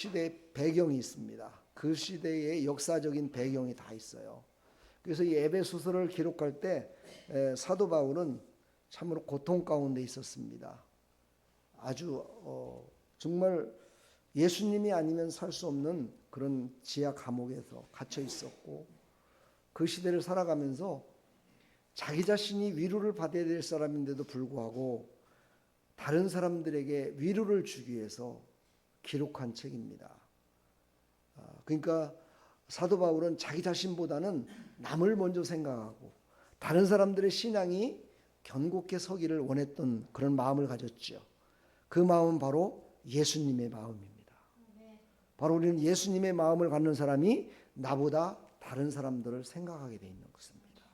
시대의 배경이 있습니다. 그 시대의 역사적인 배경이 다 있어요. 그래서 이 에베소서를 기록할 때 사도 바울은 참으로 고통 가운데 있었습니다. 아주 정말 예수님이 아니면 살 수 없는 그런 지하 감옥에서 갇혀 있었고, 그 시대를 살아가면서 자기 자신이 위로를 받아야 될 사람인데도 불구하고 다른 사람들에게 위로를 주기 위해서 기록한 책입니다. 그러니까 사도 바울은 자기 자신보다는 남을 먼저 생각하고 다른 사람들의 신앙이 견고하게 서기를 원했던 그런 마음을 가졌죠. 그 마음은 바로 예수님의 마음입니다. 바로 우리는 예수님의 마음을 갖는 사람이 나보다 다른 사람들을 생각하게 돼 있는 것입니다.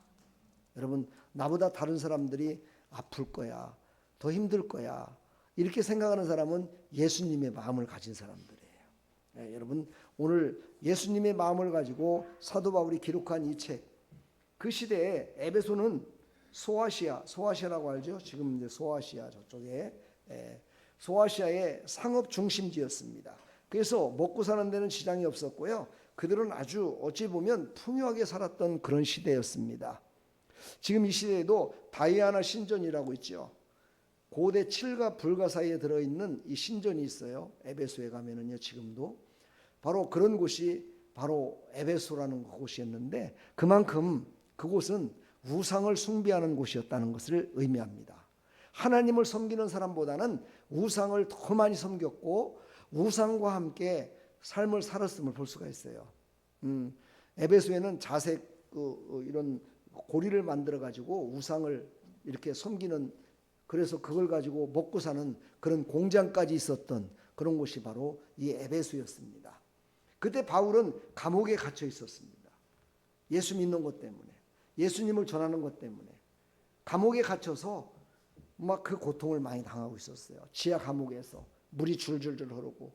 여러분, 나보다 다른 사람들이 아플 거야, 더 힘들 거야, 이렇게 생각하는 사람은 예수님의 마음을 가진 사람들이에요. 여러분, 오늘 예수님의 마음을 가지고 사도 바울이 기록한 이 책, 그 시대에 에베소는 소아시아라고 알죠? 지금 이제 소아시아 저쪽에, 소아시아의 상업 중심지였습니다. 그래서 먹고 사는 데는 지장이 없었고요. 그들은 아주 어찌 보면 풍요하게 살았던 그런 시대였습니다. 지금 이 시대에도 다이아나 신전이라고 있죠. 고대 칠과 불가 사이에 들어있는 이 신전이 있어요. 에베소에 가면은요, 지금도 바로 그런 곳이 바로 에베소라는 곳이었는데, 그만큼 그곳은 우상을 숭배하는 곳이었다는 것을 의미합니다. 하나님을 섬기는 사람보다는 우상을 더 많이 섬겼고 우상과 함께 삶을 살았음을 볼 수가 있어요. 에베소에는 자색 이런 고리를 만들어 가지고 우상을 이렇게 섬기는, 그래서 그걸 가지고 먹고 사는 그런 공장까지 있었던 그런 곳이 바로 이 에베소였습니다. 그때 바울은 감옥에 갇혀 있었습니다. 예수 믿는 것 때문에, 예수님을 전하는 것 때문에 감옥에 갇혀서 막 그 고통을 많이 당하고 있었어요. 지하 감옥에서 물이 줄줄줄 흐르고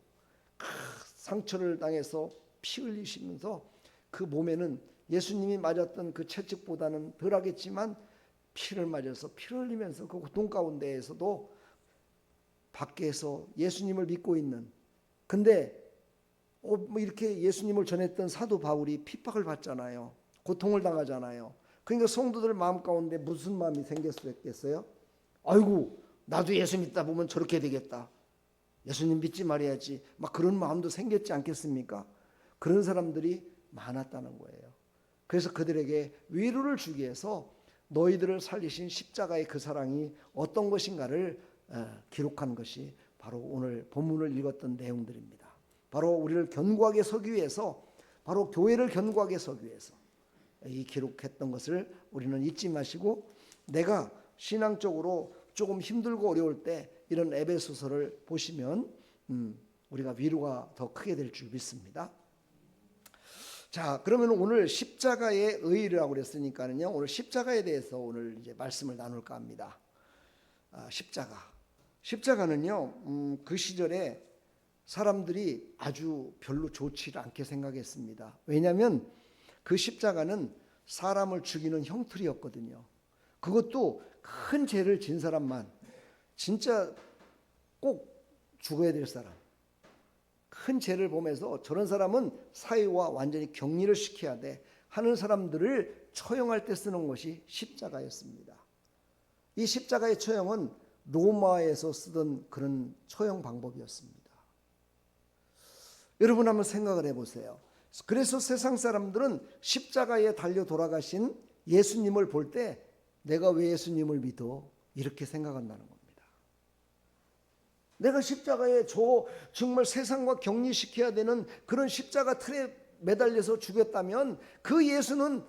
상처를 당해서 피 흘리시면서 그 몸에는 예수님이 맞았던 그 채찍보다는 덜하겠지만 피를 맞아서 피를 흘리면서 그 고통 가운데에서도 밖에서 예수님을 믿고 있는, 근데 뭐 이렇게 예수님을 전했던 사도 바울이 핍박을 받잖아요. 고통을 당하잖아요. 그러니까 성도들 마음 가운데 무슨 마음이 생겼겠어요? 아이고, 나도 예수 믿다 보면 저렇게 되겠다, 예수님 믿지 말아야지, 막 그런 마음도 생겼지 않겠습니까? 그런 사람들이 많았다는 거예요. 그래서 그들에게 위로를 주기 위해서 너희들을 살리신 십자가의 그 사랑이 어떤 것인가를 기록한 것이 바로 오늘 본문을 읽었던 내용들입니다. 바로 우리를 견고하게 서기 위해서, 바로 교회를 견고하게 서기 위해서 이 기록했던 것을 우리는 잊지 마시고, 내가 신앙적으로 조금 힘들고 어려울 때 이런 에베소서를 보시면 우리가 위로가 더 크게 될 줄 믿습니다. 자, 그러면 오늘 십자가의 의의라고 그랬으니까는요, 오늘 십자가에 대해서 오늘 이제 말씀을 나눌까 합니다. 십자가는요, 그 시절에 사람들이 아주 별로 좋지 않게 생각했습니다. 왜냐하면 그 십자가는 사람을 죽이는 형틀이었거든요. 그것도 큰 죄를 진 사람만, 진짜 꼭 죽어야 될 사람, 큰 죄를 보면서 저런 사람은 사회와 완전히 격리를 시켜야 돼 하는 사람들을 처형할 때 쓰는 것이 십자가였습니다. 이 십자가의 처형은 로마에서 쓰던 그런 처형 방법이었습니다. 여러분 한번 생각을 해보세요. 그래서 세상 사람들은 십자가에 달려 돌아가신 예수님을 볼 때 내가 왜 예수님을 믿어? 이렇게 생각한다는 겁니다. 내가 십자가에 정말 세상과 격리시켜야 되는 그런 십자가 틀에 매달려서 죽였다면 그 예수는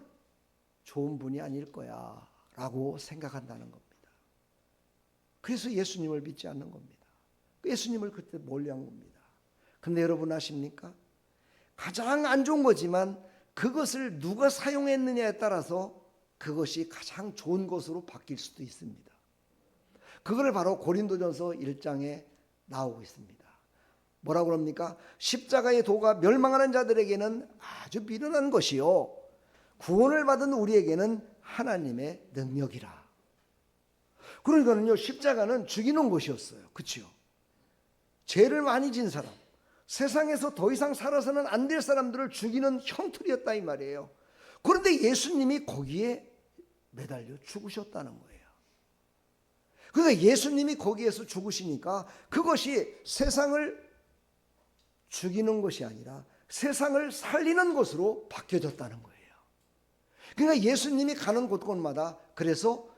좋은 분이 아닐 거야 라고 생각한다는 겁니다. 그래서 예수님을 믿지 않는 겁니다. 예수님을 그때 멀리한 겁니다. 근데 여러분 아십니까? 가장 안 좋은 거지만 그것을 누가 사용했느냐에 따라서 그것이 가장 좋은 것으로 바뀔 수도 있습니다. 그걸 바로 고린도전서 1장에 나오고 있습니다. 뭐라고 그럽니까? 십자가의 도가 멸망하는 자들에게는 아주 미련한 것이요, 구원을 받은 우리에게는 하나님의 능력이라. 그러니까는요, 십자가는 죽이는 것이었어요. 그렇죠? 죄를 많이 진 사람, 세상에서 더 이상 살아서는 안 될 사람들을 죽이는 형틀이었다 이 말이에요. 그런데 예수님이 거기에 매달려 죽으셨다는 거예요. 그러니까 예수님이 거기에서 죽으시니까 그것이 세상을 죽이는 것이 아니라 세상을 살리는 것으로 바뀌어졌다는 거예요. 그러니까 예수님이 가는 곳곳마다 그래서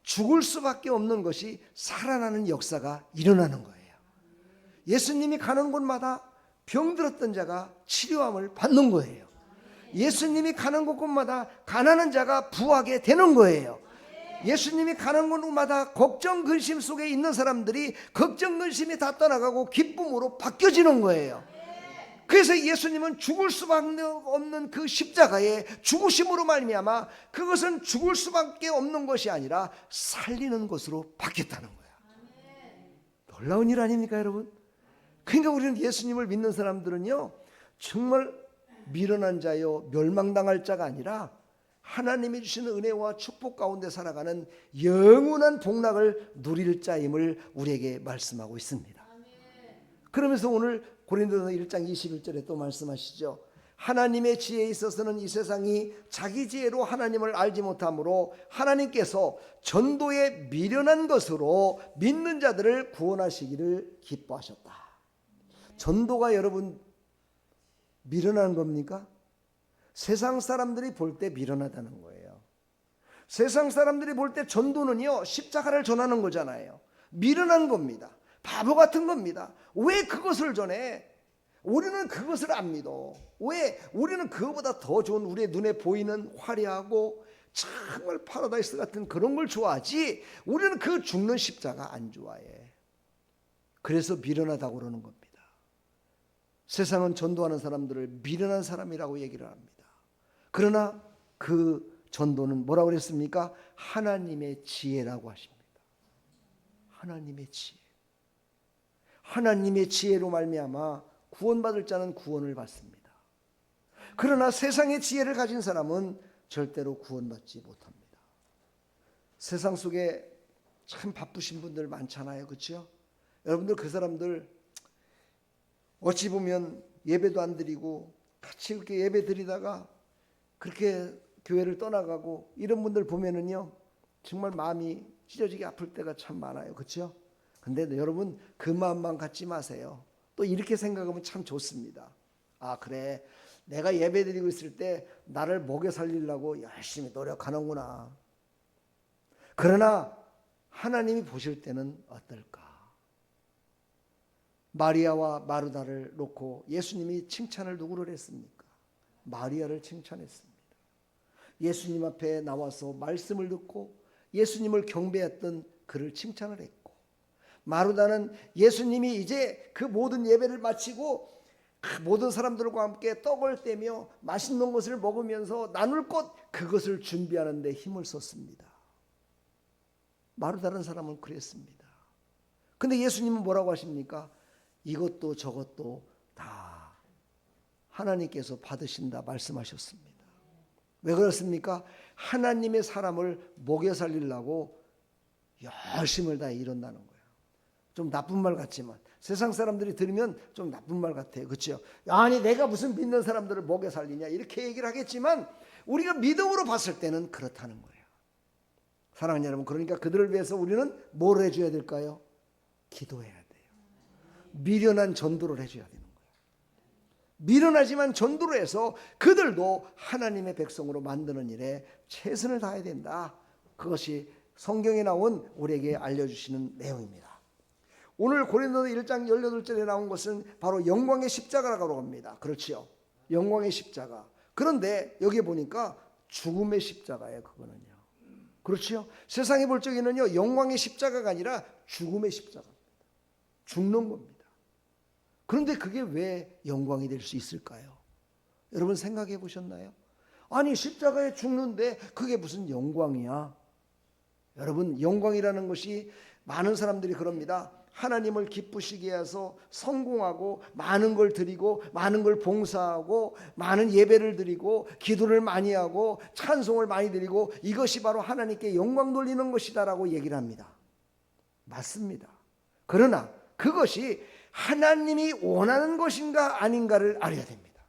죽을 수밖에 없는 것이 살아나는 역사가 일어나는 거예요. 예수님이 가는 곳마다 병들었던 자가 치료함을 받는 거예요. 예수님이 가는 곳곳마다 가난한 자가 부하게 되는 거예요. 예수님이 가는 곳마다 걱정 근심 속에 있는 사람들이 걱정 근심이 다 떠나가고 기쁨으로 바뀌어지는 거예요. 그래서 예수님은 죽을 수밖에 없는 그 십자가의 죽으심으로 말미암아 그것은 죽을 수밖에 없는 것이 아니라 살리는 것으로 바뀌었다는 거예요. 놀라운 일 아닙니까 여러분? 그러니까 우리는 예수님을 믿는 사람들은요 정말 미련한 자요 멸망당할 자가 아니라 하나님이 주시는 은혜와 축복 가운데 살아가는 영원한 복락을 누릴 자임을 우리에게 말씀하고 있습니다. 그러면서 오늘 고린도서 1장 21절에 또 말씀하시죠. 하나님의 지혜에 있어서는 이 세상이 자기 지혜로 하나님을 알지 못하므로 하나님께서 전도에 미련한 것으로 믿는 자들을 구원하시기를 기뻐하셨다. 전도가 여러분 미련한 겁니까? 세상 사람들이 볼 때 미련하다는 거예요. 세상 사람들이 볼 때 전도는요 십자가를 전하는 거잖아요. 미련한 겁니다. 바보 같은 겁니다. 왜 그것을 전해? 우리는 그것을 안 믿어. 왜? 우리는 그거보다 더 좋은 우리의 눈에 보이는 화려하고 정말 파라다이스 같은 그런 걸 좋아하지 우리는 그 죽는 십자가 안 좋아해. 그래서 미련하다고 그러는 겁니다. 세상은 전도하는 사람들을 미련한 사람이라고 얘기를 합니다. 그러나 그 전도는 뭐라고 그랬습니까? 하나님의 지혜라고 하십니다. 하나님의 지혜. 하나님의 지혜로 말미암아 구원받을 자는 구원을 받습니다. 그러나 세상의 지혜를 가진 사람은 절대로 구원받지 못합니다. 세상 속에 참 바쁘신 분들 많잖아요. 그렇죠? 여러분들 그 사람들 어찌 보면 예배도 안 드리고 같이 이렇게 예배 드리다가 그렇게 교회를 떠나가고 이런 분들 보면은요 정말 마음이 찢어지게 아플 때가 참 많아요. 그렇죠? 근데 여러분 그 마음만 갖지 마세요. 또 이렇게 생각하면 참 좋습니다. 아 그래 내가 예배 드리고 있을 때 나를 먹여 살리려고 열심히 노력하는구나. 그러나 하나님이 보실 때는 어떨까? 마리아와 마르다를 놓고 예수님이 칭찬을 누구를 했습니까? 마리아를 칭찬했습니다. 예수님 앞에 나와서 말씀을 듣고 예수님을 경배했던 그를 칭찬을 했고, 마르다는 예수님이 이제 그 모든 예배를 마치고 모든 사람들과 함께 떡을 떼며 맛있는 것을 먹으면서 나눌 것 그것을 준비하는 데 힘을 썼습니다. 마르다는 사람은 그랬습니다. 근데 예수님은 뭐라고 하십니까? 이것도 저것도 다 하나님께서 받으신다 말씀하셨습니다. 왜 그렇습니까? 하나님의 사람을 먹여 살리려고 열심을 다해 이룬다는 거예요. 좀 나쁜 말 같지만 세상 사람들이 들으면 좀 나쁜 말 같아요. 그렇죠? 아니 내가 무슨 믿는 사람들을 먹여 살리냐 이렇게 얘기를 하겠지만 우리가 믿음으로 봤을 때는 그렇다는 거예요. 사랑하는 여러분, 그러니까 그들을 위해서 우리는 뭘 해줘야 될까요? 기도해야 돼요. 미련한 전도를 해줘야 되는 거예요. 미련하지만 전도를 해서 그들도 하나님의 백성으로 만드는 일에 최선을 다해야 된다. 그것이 성경에 나온 우리에게 알려주시는 내용입니다. 오늘 고린도서 1장 18절에 나온 것은 바로 영광의 십자가라고 합니다. 그렇지요? 영광의 십자가. 그런데 여기 보니까 죽음의 십자가예요. 그거는요. 그렇지요? 세상에 볼 적에는요 영광의 십자가가 아니라 죽음의 십자가입니다. 죽는 겁니다. 그런데 그게 왜 영광이 될 수 있을까요? 여러분 생각해 보셨나요? 아니 십자가에 죽는데 그게 무슨 영광이야? 여러분 영광이라는 것이 많은 사람들이 그럽니다. 하나님을 기쁘시게 해서 성공하고 많은 걸 드리고 많은 걸 봉사하고 많은 예배를 드리고 기도를 많이 하고 찬송을 많이 드리고 이것이 바로 하나님께 영광 돌리는 것이다라고 얘기를 합니다. 맞습니다. 그러나 그것이 하나님이 원하는 것인가 아닌가를 알아야 됩니다.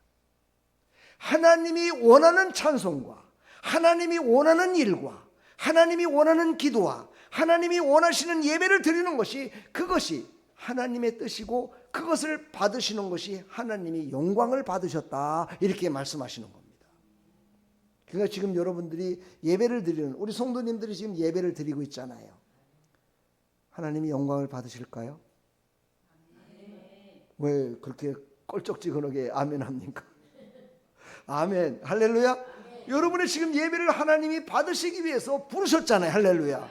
하나님이 원하는 찬송과 하나님이 원하는 일과 하나님이 원하는 기도와 하나님이 원하시는 예배를 드리는 것이, 그것이 하나님의 뜻이고 그것을 받으시는 것이 하나님이 영광을 받으셨다, 이렇게 말씀하시는 겁니다. 그러니까 지금 여러분들이 예배를 드리는, 우리 성도님들이 지금 예배를 드리고 있잖아요. 하나님이 영광을 받으실까요? 왜 그렇게 껄쩍지근하게 아멘 합니까? 아멘, 할렐루야. 여러분의 지금 예배를 하나님이 받으시기 위해서 부르셨잖아요. 할렐루야.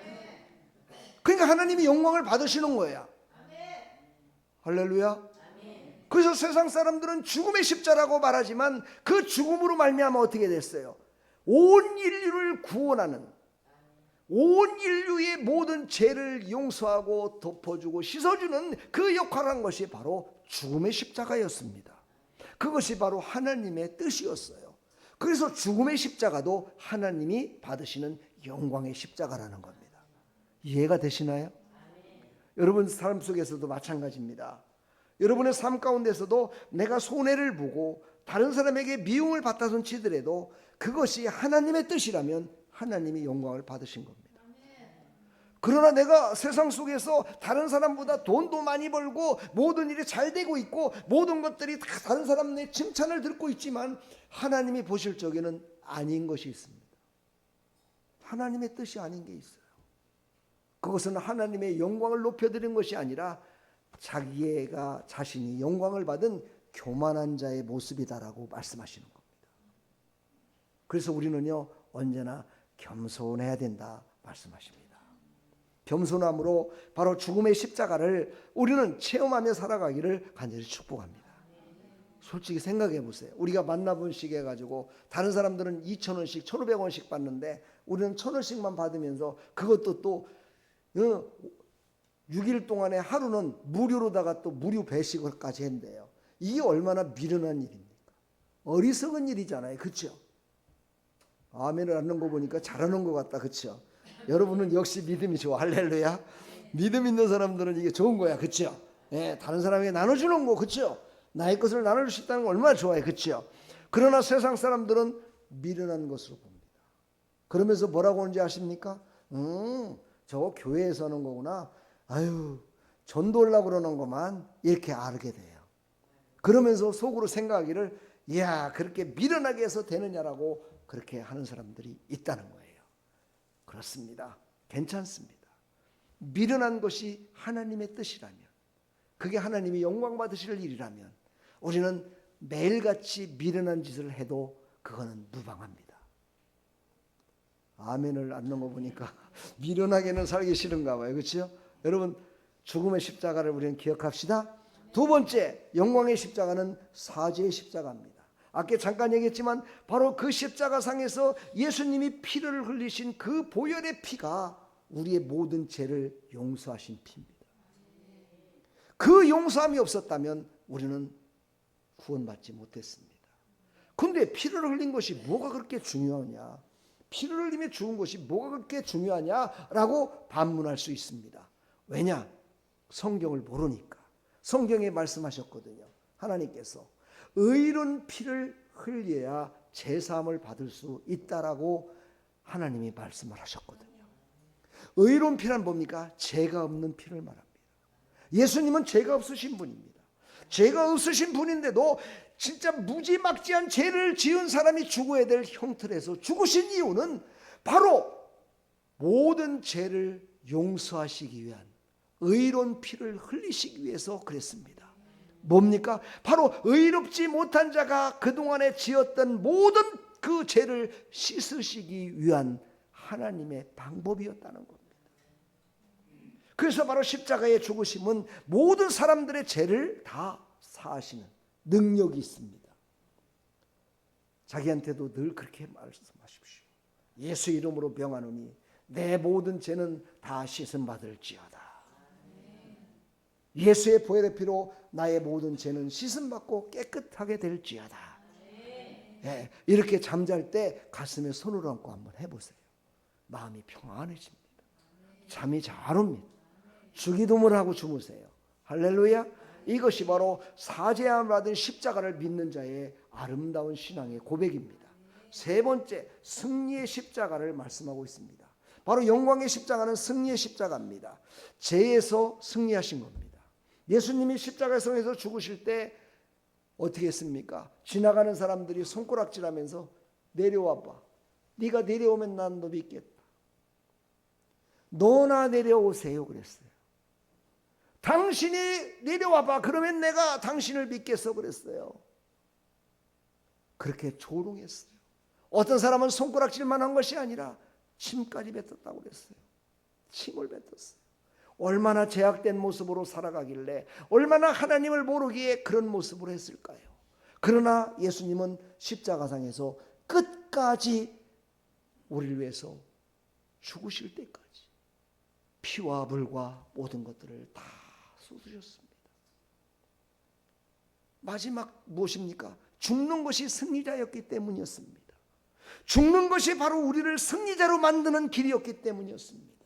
그러니까 하나님이 영광을 받으시는 거야. 할렐루야. 그래서 세상 사람들은 죽음의 십자라고 말하지만 그 죽음으로 말미암아 어떻게 됐어요? 온 인류를 구원하는, 온 인류의 모든 죄를 용서하고 덮어주고 씻어주는 그 역할을 한 것이 바로 죽음의 십자가였습니다. 그것이 바로 하나님의 뜻이었어요. 그래서 죽음의 십자가도 하나님이 받으시는 영광의 십자가라는 겁니다. 이해가 되시나요? 여러분 삶 속에서도 마찬가지입니다. 여러분의 삶 가운데서도 내가 손해를 보고 다른 사람에게 미움을 받아선 치더라도 그것이 하나님의 뜻이라면 하나님이 영광을 받으신 겁니다. 그러나 내가 세상 속에서 다른 사람보다 돈도 많이 벌고 모든 일이 잘 되고 있고 모든 것들이 다 다른 사람의 칭찬을 듣고 있지만 하나님이 보실 적에는 아닌 것이 있습니다. 하나님의 뜻이 아닌 게 있어요. 그것은 하나님의 영광을 높여드린 것이 아니라 자기가 자신이 영광을 받은 교만한 자의 모습이다라고 말씀하시는 겁니다. 그래서 우리는요 언제나 겸손해야 된다 말씀하십니다. 겸손함으로 바로 죽음의 십자가를 우리는 체험하며 살아가기를 간절히 축복합니다. 솔직히 생각해 보세요. 우리가 만나본식 해가지고 다른 사람들은 2,000원씩 1,500원씩 받는데 우리는 1,000원씩만 받으면서 그것도 또 6일 동안에 하루는 무료로다가 또 무료 배식을까지 한대요. 이게 얼마나 미련한 일입니까? 어리석은 일이잖아요. 그렇죠? 아멘을 하는 거 보니까 잘하는 것 같다. 그렇죠? 여러분은 역시 믿음이 좋아. 할렐루야. 믿음 있는 사람들은 이게 좋은 거야. 그렇죠? 예, 다른 사람에게 나눠주는 거. 그렇죠? 나의 것을 나눌 수 있다는 거 얼마나 좋아요. 그렇죠? 그러나 세상 사람들은 미련한 것으로 봅니다. 그러면서 뭐라고 하는지 아십니까? 저거 교회에서 하는 거구나. 아유, 전도하려고 그러는 것만 이렇게 알게 돼요. 그러면서 속으로 생각하기를 이야 그렇게 미련하게 해서 되느냐라고 그렇게 하는 사람들이 있다는 거예요. 그렇습니다. 괜찮습니다. 미련한 것이 하나님의 뜻이라면, 그게 하나님이 영광 받으실 일이라면 우리는 매일같이 미련한 짓을 해도 그거는 무방합니다. 아멘을 안 넣은 거 보니까 미련하게는 살기 싫은가 봐요. 그렇죠? 여러분 죽음의 십자가를 우리는 기억합시다. 두 번째 영광의 십자가는 사죄의 십자가입니다. 아까 잠깐 얘기했지만 바로 그 십자가상에서 예수님이 피를 흘리신 그 보혈의 피가 우리의 모든 죄를 용서하신 피입니다. 그 용서함이 없었다면 우리는 구원받지 못했습니다. 그런데 피를 흘린 것이 뭐가 그렇게 중요하냐, 피를 흘리며 죽은 것이 뭐가 그렇게 중요하냐라고 반문할 수 있습니다. 왜냐? 성경을 모르니까. 성경에 말씀하셨거든요. 하나님께서 의로운 피를 흘려야 제사함을 받을 수 있다라고 하나님이 말씀을 하셨거든요. 의로운 피란 뭡니까? 죄가 없는 피를 말합니다. 예수님은 죄가 없으신 분입니다. 죄가 없으신 분인데도 진짜 무지막지한 죄를 지은 사람이 죽어야 될 형틀에서 죽으신 이유는 바로 모든 죄를 용서하시기 위한 의로운 피를 흘리시기 위해서 그랬습니다. 뭡니까? 바로 의롭지 못한 자가 그동안에 지었던 모든 그 죄를 씻으시기 위한 하나님의 방법이었다는 겁니다. 그래서 바로 십자가의 죽으심은 모든 사람들의 죄를 다 사하시는 능력이 있습니다. 자기한테도 늘 그렇게 말씀하십시오. 예수 이름으로 명하노니 내 모든 죄는 다 씻음 받을지어다. 예수의 보혈의 피로 나의 모든 죄는 씻음 받고 깨끗하게 될지어다. 예, 이렇게 잠잘 때 가슴에 손을 얹고 한번 해보세요. 마음이 평안해집니다. 잠이 잘 옵니다. 주기도문을 하고 주무세요. 할렐루야. 이것이 바로 사죄함을 받은 십자가를 믿는 자의 아름다운 신앙의 고백입니다. 세 번째, 승리의 십자가를 말씀하고 있습니다. 바로 영광의 십자가는 승리의 십자가입니다. 죄에서 승리하신 겁니다. 예수님이 십자가에서 죽으실 때 어떻게 했습니까? 지나가는 사람들이 손가락질하면서 내려와봐. 네가 내려오면 난 너 믿겠다. 너나 내려오세요 그랬어요. 당신이 내려와봐. 그러면 내가 당신을 믿겠어 그랬어요. 그렇게 조롱했어요. 어떤 사람은 손가락질만 한 것이 아니라 침까지 뱉었다고 그랬어요. 침을 뱉었어요. 얼마나 제약된 모습으로 살아가길래, 얼마나 하나님을 모르기에 그런 모습으로 했을까요? 그러나 예수님은 십자가상에서 끝까지 우리를 위해서 죽으실 때까지 피와 물과 모든 것들을 다 쏟으셨습니다. 마지막 무엇입니까? 죽는 것이 승리자였기 때문이었습니다. 죽는 것이 바로 우리를 승리자로 만드는 길이었기 때문이었습니다.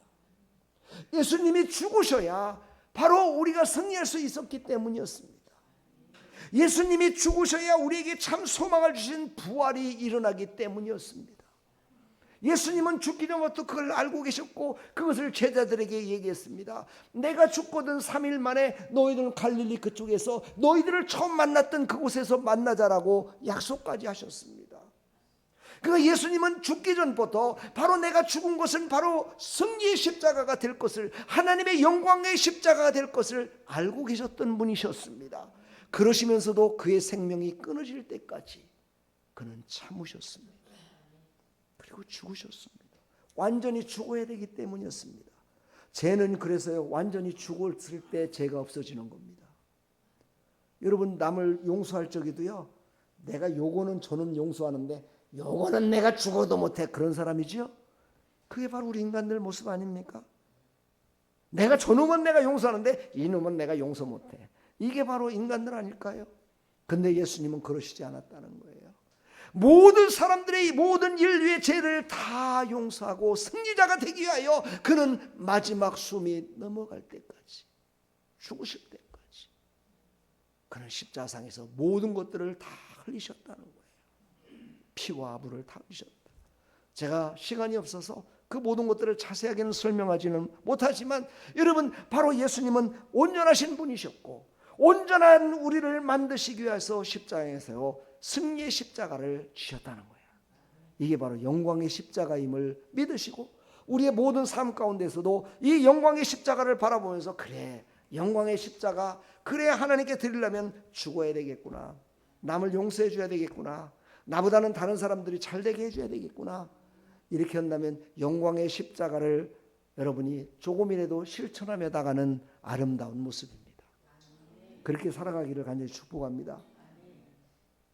예수님이 죽으셔야 바로 우리가 승리할 수 있었기 때문이었습니다. 예수님이 죽으셔야 우리에게 참 소망을 주신 부활이 일어나기 때문이었습니다. 예수님은 죽기 전부터 그걸 알고 계셨고 그것을 제자들에게 얘기했습니다. 내가 죽거든 3일 만에 너희들은 갈릴리 그쪽에서 너희들을 처음 만났던 그곳에서 만나자라고 약속까지 하셨습니다. 그러니까 예수님은 죽기 전부터 바로 내가 죽은 것은 바로 승리의 십자가가 될 것을, 하나님의 영광의 십자가가 될 것을 알고 계셨던 분이셨습니다. 그러시면서도 그의 생명이 끊어질 때까지 그는 참으셨습니다. 그리고 죽으셨습니다. 완전히 죽어야 되기 때문이었습니다. 죄는 그래서요, 완전히 죽었을 때 죄가 없어지는 겁니다. 여러분, 남을 용서할 적에도요, 내가 요거는 저는 용서하는데 요거는 내가 죽어도 못해, 그런 사람이죠. 그게 바로 우리 인간들 모습 아닙니까? 내가 저놈은 내가 용서하는데 이놈은 내가 용서 못해. 이게 바로 인간들 아닐까요? 근데 예수님은 그러시지 않았다는 거예요. 모든 사람들의, 모든 인류의 죄를 다 용서하고 승리자가 되기 위하여 그는 마지막 숨이 넘어갈 때까지, 죽으실 때까지 그는 십자상에서 모든 것들을 다 흘리셨다는 거예요. 피와 물을 다 흘리셨다. 제가 시간이 없어서 그 모든 것들을 자세하게는 설명하지는 못하지만, 여러분, 바로 예수님은 온전하신 분이셨고 온전한 우리를 만드시기 위해서 십자가에서 승리의 십자가를 지셨다는 거예요. 이게 바로 영광의 십자가임을 믿으시고 우리의 모든 삶 가운데서도 이 영광의 십자가를 바라보면서, 그래, 영광의 십자가, 그래, 하나님께 드리려면 죽어야 되겠구나, 남을 용서해 줘야 되겠구나, 나보다는 다른 사람들이 잘 되게 해줘야 되겠구나, 이렇게 한다면 영광의 십자가를 여러분이 조금이라도 실천하며 나가는 아름다운 모습입니다. 그렇게 살아가기를 간절히 축복합니다.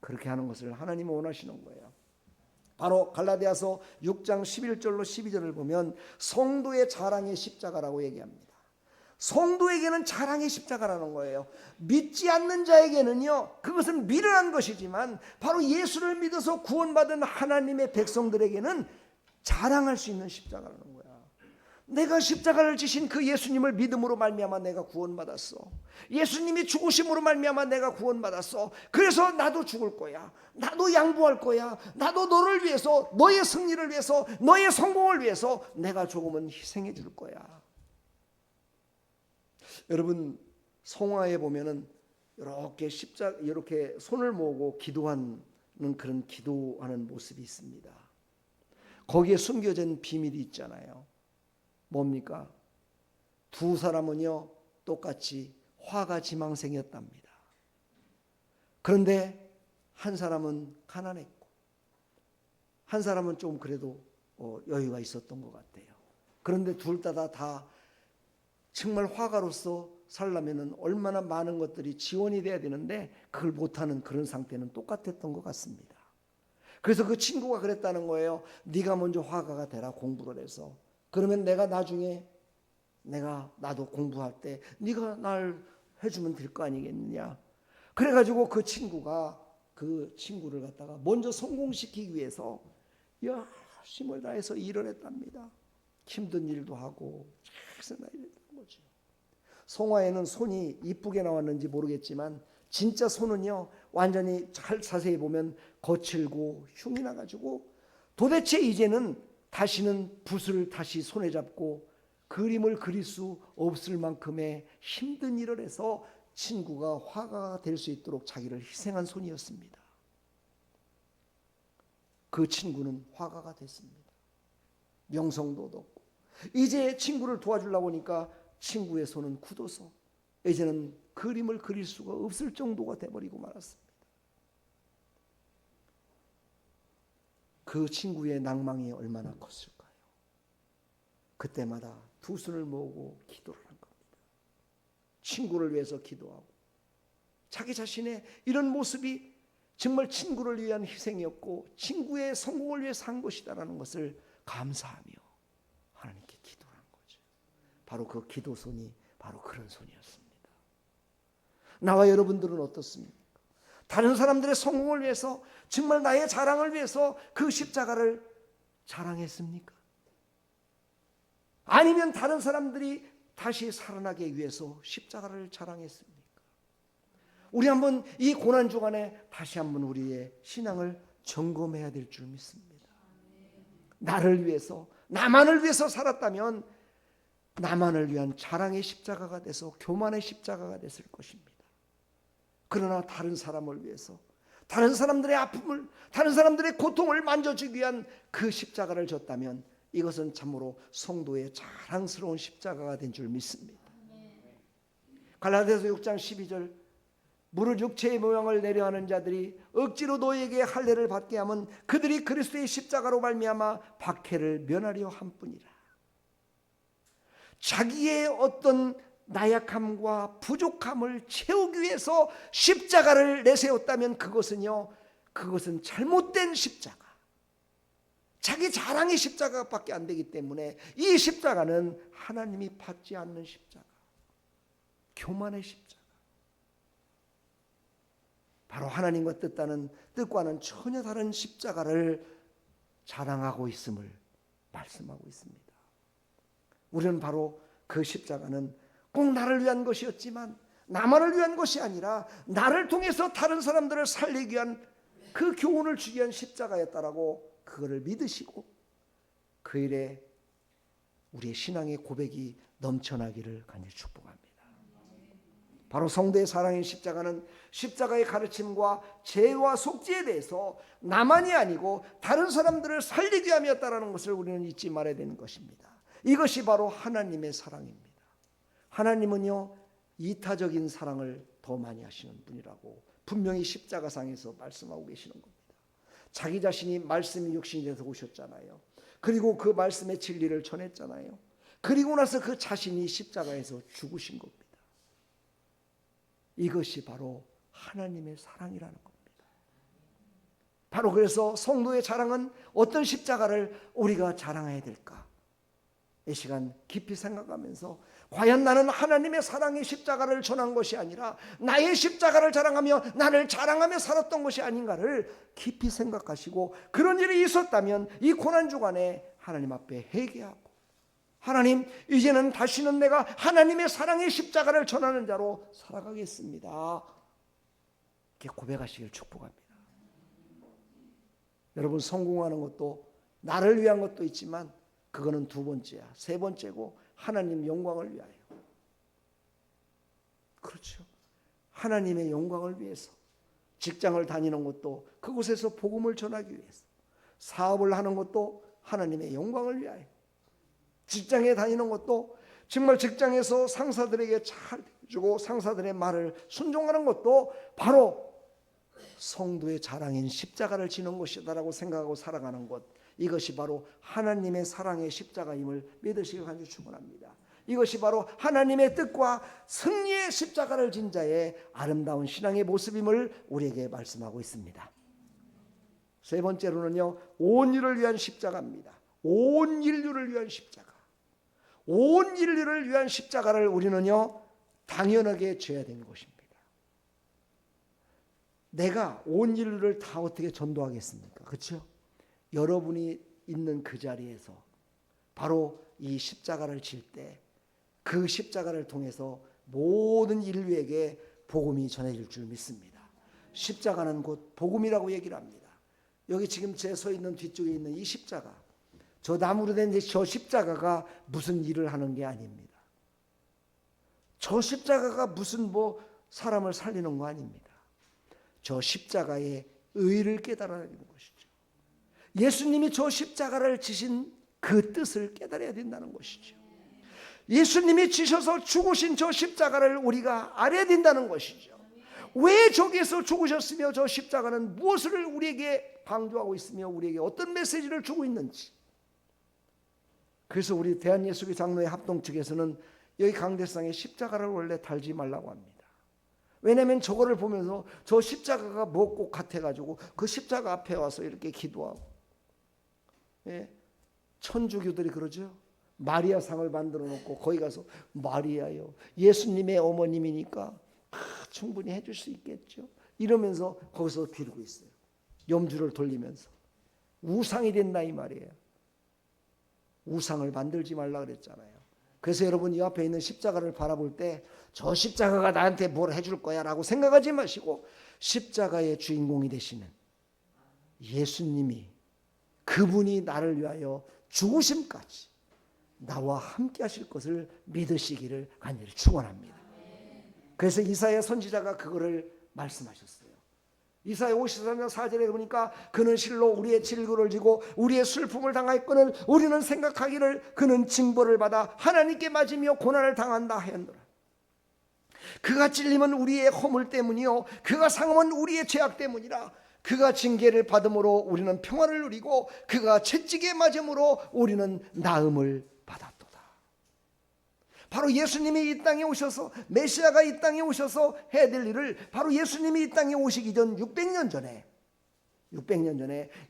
그렇게 하는 것을 하나님은 원하시는 거예요. 바로 갈라디아서 6장 11절로 12절을 보면 성도의 자랑의 십자가라고 얘기합니다. 성도에게는 자랑의 십자가라는 거예요. 믿지 않는 자에게는요, 그것은 미련한 것이지만 바로 예수를 믿어서 구원받은 하나님의 백성들에게는 자랑할 수 있는 십자가라는 거야. 내가 십자가를 지신 그 예수님을 믿음으로 말미암아 내가 구원받았어. 예수님이 죽으심으로 말미암아 내가 구원받았어. 그래서 나도 죽을 거야, 나도 양보할 거야, 나도 너를 위해서, 너의 승리를 위해서, 너의 성공을 위해서 내가 조금은 희생해 줄 거야. 여러분, 성화에 보면은 이렇게 이렇게 손을 모으고 기도하는 그런 기도하는 모습이 있습니다. 거기에 숨겨진 비밀이 있잖아요. 뭡니까? 두 사람은요, 똑같이 화가 지망생이었답니다. 그런데 한 사람은 가난했고 한 사람은 좀 그래도 여유가 있었던 것 같아요. 그런데 둘 다 정말 화가로서 살려면 얼마나 많은 것들이 지원이 돼야 되는데 그걸 못하는 그런 상태는 똑같았던 것 같습니다. 그래서 그 친구가 그랬다는 거예요. 네가 먼저 화가가 되라, 공부를 해서. 그러면 내가 나중에 나도 공부할 때 네가 날 해주면 될 거 아니겠느냐. 그래가지고 그 친구가 그 친구를 갖다가 먼저 성공시키기 위해서 열심을 다해서 일을 했답니다. 힘든 일도 하고 최선을 다했던 거죠. 송화에는 손이 이쁘게 나왔는지 모르겠지만 진짜 손은요 완전히 잘 자세히 보면 거칠고 흉이 나가지고 도대체 이제는 다시는 붓을 다시 손에 잡고 그림을 그릴 수 없을 만큼의 힘든 일을 해서 친구가 화가가 될 수 있도록 자기를 희생한 손이었습니다. 그 친구는 화가가 됐습니다. 명성도 얻었고 이제 친구를 도와주려고 하니까 친구의 손은 굳어서 이제는 그림을 그릴 수가 없을 정도가 돼버리고 말았습니다. 그 친구의 낭망이 얼마나 컸을까요? 그때마다 두 손을 모으고 기도를 한 겁니다. 친구를 위해서 기도하고 자기 자신의 이런 모습이 정말 친구를 위한 희생이었고 친구의 성공을 위해서 한 것이다라는 것을 감사하며 하나님께 기도를 한 거죠. 바로 그 기도손이 바로 그런 손이었습니다. 나와 여러분들은 어떻습니까? 다른 사람들의 성공을 위해서 정말 나의 자랑을 위해서 그 십자가를 자랑했습니까? 아니면 다른 사람들이 다시 살아나기 위해서 십자가를 자랑했습니까? 우리 한번 이 고난 주간에 다시 한번 우리의 신앙을 점검해야 될 줄 믿습니다. 나를 위해서 나만을 위해서 살았다면 나만을 위한 자랑의 십자가가 돼서 교만의 십자가가 됐을 것입니다. 그러나 다른 사람을 위해서 다른 사람들의 아픔을 다른 사람들의 고통을 만져주기 위한 그 십자가를 졌다면 이것은 참으로 성도의 자랑스러운 십자가가 된 줄 믿습니다. 갈라디아서 6장 12절 무릇 육체의 모양을 내려하는 자들이 억지로 너희에게 할례를 받게 하면 그들이 그리스도의 십자가로 말미암아 박해를 면하려 함뿐이라. 자기의 어떤 나약함과 부족함을 채우기 위해서 십자가를 내세웠다면 그것은 잘못된 십자가, 자기 자랑의 십자가밖에 안 되기 때문에 이 십자가는 하나님이 받지 않는 십자가, 교만의 십자가, 바로 하나님과 뜻과는 전혀 다른 십자가를 자랑하고 있음을 말씀하고 있습니다. 우리는 바로 그 십자가는 꼭 나를 위한 것이었지만 나만을 위한 것이 아니라 나를 통해서 다른 사람들을 살리기 위한 그 교훈을 주기 위한 십자가였다라고 그거를 믿으시고 그 일에 우리의 신앙의 고백이 넘쳐나기를 간절히 축복합니다. 바로 성도의 사랑의 십자가는 십자가의 가르침과 죄와 속죄에 대해서 나만이 아니고 다른 사람들을 살리기 위함이었다라는 것을 우리는 잊지 말아야 되는 것입니다. 이것이 바로 하나님의 사랑입니다. 하나님은요 이타적인 사랑을 더 많이 하시는 분이라고 분명히 십자가상에서 말씀하고 계시는 겁니다. 자기 자신이 말씀이 육신이 돼서 오셨잖아요. 그리고 그 말씀의 진리를 전했잖아요. 그리고 나서 그 자신이 십자가에서 죽으신 겁니다. 이것이 바로 하나님의 사랑이라는 겁니다. 바로 그래서 성도의 자랑은 어떤 십자가를 우리가 자랑해야 될까? 이 시간 깊이 생각하면서 과연 나는 하나님의 사랑의 십자가를 전한 것이 아니라 나의 십자가를 자랑하며 나를 자랑하며 살았던 것이 아닌가를 깊이 생각하시고 그런 일이 있었다면 이 고난주간에 하나님 앞에 회개하고 하나님 이제는 다시는 내가 하나님의 사랑의 십자가를 전하는 자로 살아가겠습니다. 이렇게 고백하시길 축복합니다. 여러분 성공하는 것도 나를 위한 것도 있지만 그거는 두 번째야. 세 번째고 하나님 영광을 위하여. 그렇죠. 하나님의 영광을 위해서 직장을 다니는 것도 그곳에서 복음을 전하기 위해서 사업을 하는 것도 하나님의 영광을 위하여 직장에 다니는 것도 정말 직장에서 상사들에게 잘 주고 상사들의 말을 순종하는 것도 바로 성도의 자랑인 십자가를 지는 것이다라고 생각하고 살아가는 것 이것이 바로 하나님의 사랑의 십자가임을 믿으시길 간절히 축원합니다. 이것이 바로 하나님의 뜻과 승리의 십자가를 진 자의 아름다운 신앙의 모습임을 우리에게 말씀하고 있습니다. 세 번째로는요 온 인류를 위한 십자가입니다. 온 인류를 위한 십자가. 온 인류를 위한 십자가를 우리는요 당연하게 져야 되는 것입니다. 내가 온 인류를 다 어떻게 전도하겠습니까? 그렇죠? 여러분이 있는 그 자리에서 바로 이 십자가를 질 때 그 십자가를 통해서 모든 인류에게 복음이 전해질 줄 믿습니다. 십자가는 곧 복음이라고 얘기를 합니다. 여기 지금 제 서 있는 뒤쪽에 있는 이 십자가, 저 나무로 된 저 십자가가 무슨 일을 하는 게 아닙니다. 저 십자가가 무슨 사람을 살리는 거 아닙니다. 저 십자가의 의를 깨달아야 되는 것이죠. 예수님이 저 십자가를 지신 그 뜻을 깨달아야 된다는 것이죠. 예수님이 지셔서 죽으신 저 십자가를 우리가 알아야 된다는 것이죠. 왜 저기에서 죽으셨으며 저 십자가는 무엇을 우리에게 강조하고 있으며 우리에게 어떤 메시지를 주고 있는지. 그래서 우리 대한예수교 장로회 합동 측에서는 여기 강대상에 십자가를 원래 달지 말라고 합니다. 왜냐하면 저거를 보면서 저 십자가가 꼭 같아가지고 그 십자가 앞에 와서 이렇게 기도하고, 예? 천주교들이 그러죠. 마리아 상을 만들어 놓고 거기 가서 마리아요, 예수님의 어머님이니까 충분히 해줄 수 있겠죠, 이러면서 거기서 비르고 있어요. 염주를 돌리면서 우상이 된다 이 말이에요. 우상을 만들지 말라 그랬잖아요. 그래서 여러분, 이 앞에 있는 십자가를 바라볼 때 저 십자가가 나한테 뭘 해줄 거야 라고 생각하지 마시고, 십자가의 주인공이 되시는 예수님이, 그분이 나를 위하여 죽으심까지 나와 함께 하실 것을 믿으시기를 간절히 축원합니다. 그래서 이사야 선지자가 그거를 말씀하셨어요. 이사야 54장 4절에 보니까 그는 실로 우리의 질고를 지고 우리의 슬픔을 당하였거늘 우리는 생각하기를 그는 징벌을 받아 하나님께 맞으며 고난을 당한다 하였노라. 그가 찔림은 우리의 허물 때문이요 그가 상함은 우리의 죄악 때문이라. 그가 징계를 받음으로 우리는 평안을 누리고 그가 채찍에 맞음으로 우리는 나음을 받았도다. 바로 예수님이 이 땅에 오셔서, 메시아가 이 땅에 오셔서 해야 될 일을 바로 예수님이 이 땅에 오시기 전 600년 전에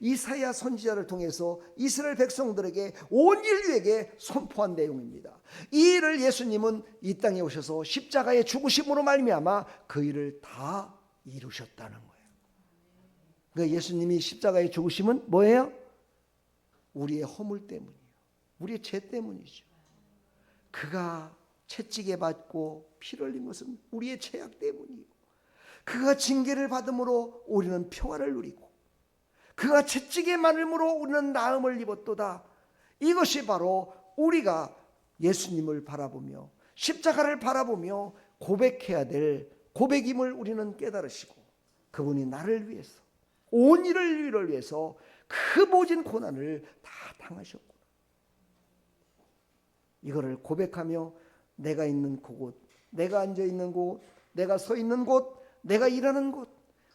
이사야 선지자를 통해서 이스라엘 백성들에게, 온 인류에게 선포한 내용입니다. 이 일을 예수님은 이 땅에 오셔서 십자가의 죽으심으로 말미암아 그 일을 다 이루셨다는 거예요. 그러니까 예수님이 십자가의 죽으심은 뭐예요? 우리의 허물 때문이에요. 우리의 죄 때문이죠. 그가 채찍에 맞고 피를 흘린 것은 우리의 죄악 때문이에요. 그가 징계를 받음으로 우리는 평화를 누리고 그가 채찍에 맞음으로 우리는 나음을 입었도다. 이것이 바로 우리가 예수님을 바라보며 십자가를 바라보며 고백해야 될 고백임을 우리는 깨달으시고, 그분이 나를 위해서, 온 인류를 위해서 그 모진 고난을 다 당하셨구나. 이거를 고백하며 내가 있는 그곳, 내가 앉아있는 곳, 내가 서 있는 곳, 내가 일하는 곳,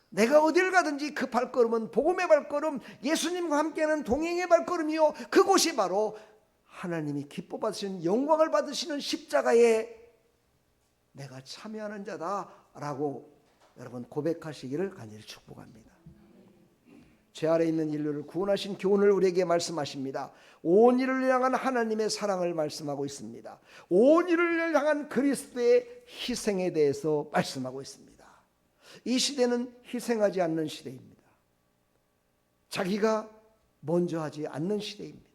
내가 어딜 가든지 그 발걸음은 복음의 발걸음, 예수님과 함께하는 동행의 발걸음이요 그곳이 바로 하나님이 기뻐 받으시는, 영광을 받으시는 십자가에 내가 참여하는 자다라고 여러분 고백하시기를 간절히 축복합니다. 죄 아래 있는 인류를 구원하신 교훈을 우리에게 말씀하십니다. 온 인류를 향한 하나님의 사랑을 말씀하고 있습니다. 온 인류를 향한 그리스도의 희생에 대해서 말씀하고 있습니다. 이 시대는 희생하지 않는 시대입니다. 자기가 먼저 하지 않는 시대입니다.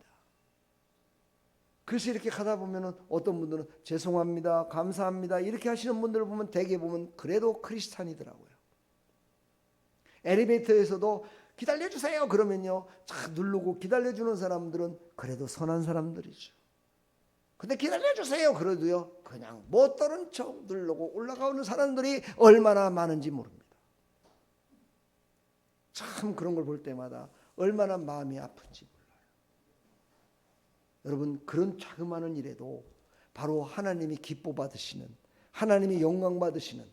그래서 이렇게 가다 보면 어떤 분들은 죄송합니다, 감사합니다 이렇게 하시는 분들을 보면 대개 보면 그래도 크리스찬이더라고요. 엘리베이터에서도 기다려주세요 그러면요 쫙 누르고 기다려주는 사람들은 그래도 선한 사람들이죠. 근데 기다려주세요 그래도요 그냥 못 떠는 척 누르고 올라가는 사람들이 얼마나 많은지 모릅니다. 참 그런 걸 볼 때마다 얼마나 마음이 아픈지 몰라요. 여러분, 그런 자그마한 일에도 바로 하나님이 기뻐 받으시는, 하나님이 영광 받으시는,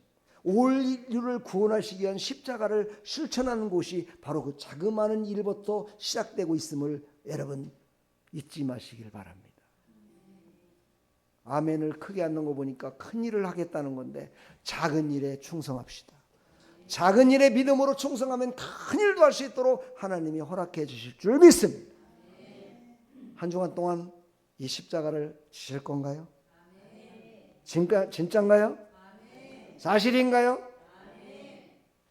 올 인류를 구원하시기 위한 십자가를 실천하는 곳이 바로 그 자그마한 일부터 시작되고 있음을 여러분 잊지 마시길 바랍니다. 아멘을 크게 하는 거 보니까 큰 일을 하겠다는 건데 작은 일에 충성합시다. 작은 일에 믿음으로 충성하면 큰 일도 할 수 있도록 하나님이 허락해 주실 줄 믿습니다. 한 주간 동안 이 십자가를 지실 건가요? 진짜인가요? 사실인가요?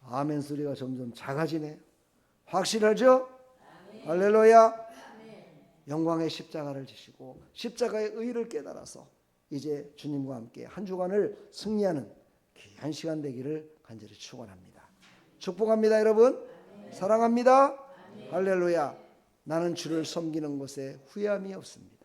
아멘 소리가 점점 작아지네요. 확실하죠? 할렐루야. 영광의 십자가를 지시고 십자가의 의를 깨달아서 이제 주님과 함께 한 주간을 승리하는 귀한 시간 되기를 간절히 축원합니다. 축복합니다, 여러분. 사랑합니다. 할렐루야. 나는 주를 섬기는 것에 후회함이 없습니다.